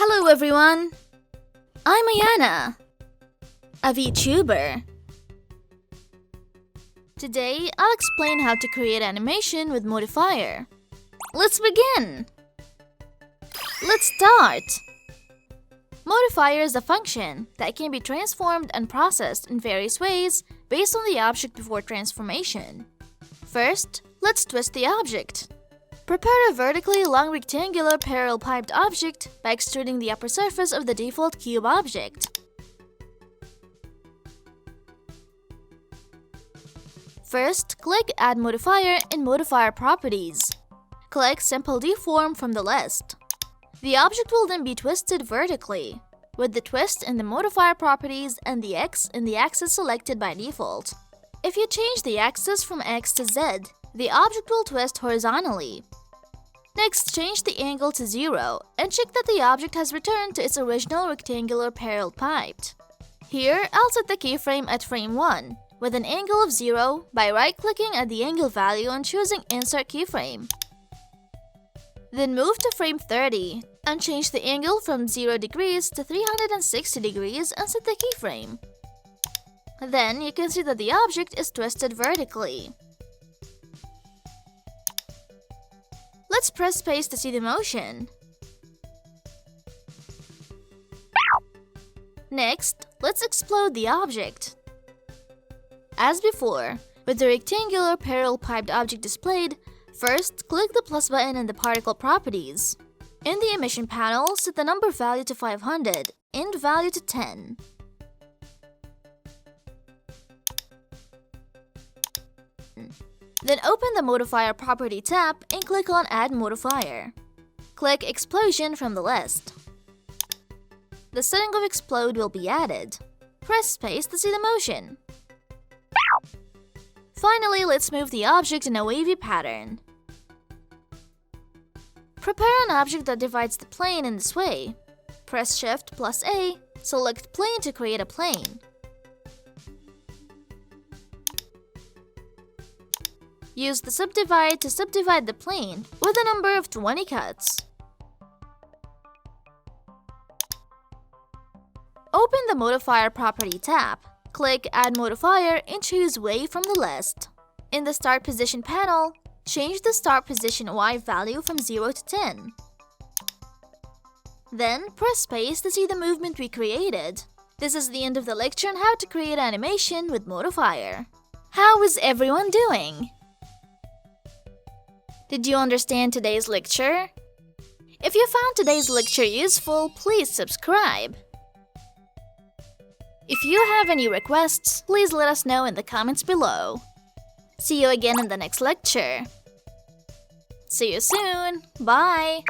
Hello everyone! I'm AYANA, a Vtuber. Today, I'll explain how to create animation with Modifier. Let's begin! Let's start! Modifier is a function that can be transformed and processed in various ways based on the object before transformation. First, let's twist the object. Prepare a vertically long rectangular parallel piped object by extruding the upper surface of the default cube object. First, click Add Modifier in Modifier Properties. Click Simple Deform from the list. The object will then be twisted vertically, with the twist in the Modifier Properties and the X in the axis selected by default. If you change the axis from X to Z, the object will twist horizontally. Next, change the angle to 0 and check that the object has returned to its original rectangular parallel piped. Here, I'll set the keyframe at frame 1 with an angle of 0 by right-clicking at the angle value and choosing Insert Keyframe. Then move to frame 30 and change the angle from 0 degrees to 360 degrees and set the keyframe. Then you can see that the object is twisted vertically. Let's press space to see the motion. Next, let's explode the object. As before, with the rectangular parallel piped object displayed, first click the plus button in the particle properties. In the emission panel, set the number value to 500, end value to 10. Then open the Modifier Property tab and click on Add Modifier. Click Explosion from the list. The setting of Explode will be added. Press space to see the motion. Finally, let's move the object in a wavy pattern. Prepare an object that divides the plane in this way. Press Shift plus A, select Plane to create a plane. Use the subdivide to subdivide the plane with a number of 20 cuts. Open the Modifier Property tab. Click Add Modifier and choose Wave from the list. In the Start Position panel, change the Start Position Y value from 0 to 10. Then, press space to see the movement we created. This is the end of the lecture on how to create animation with Modifier. How is everyone doing? Did you understand today's lecture? If you found today's lecture useful, please subscribe. If you have any requests, please let us know in the comments below. See you again in the next lecture. See you soon. Bye.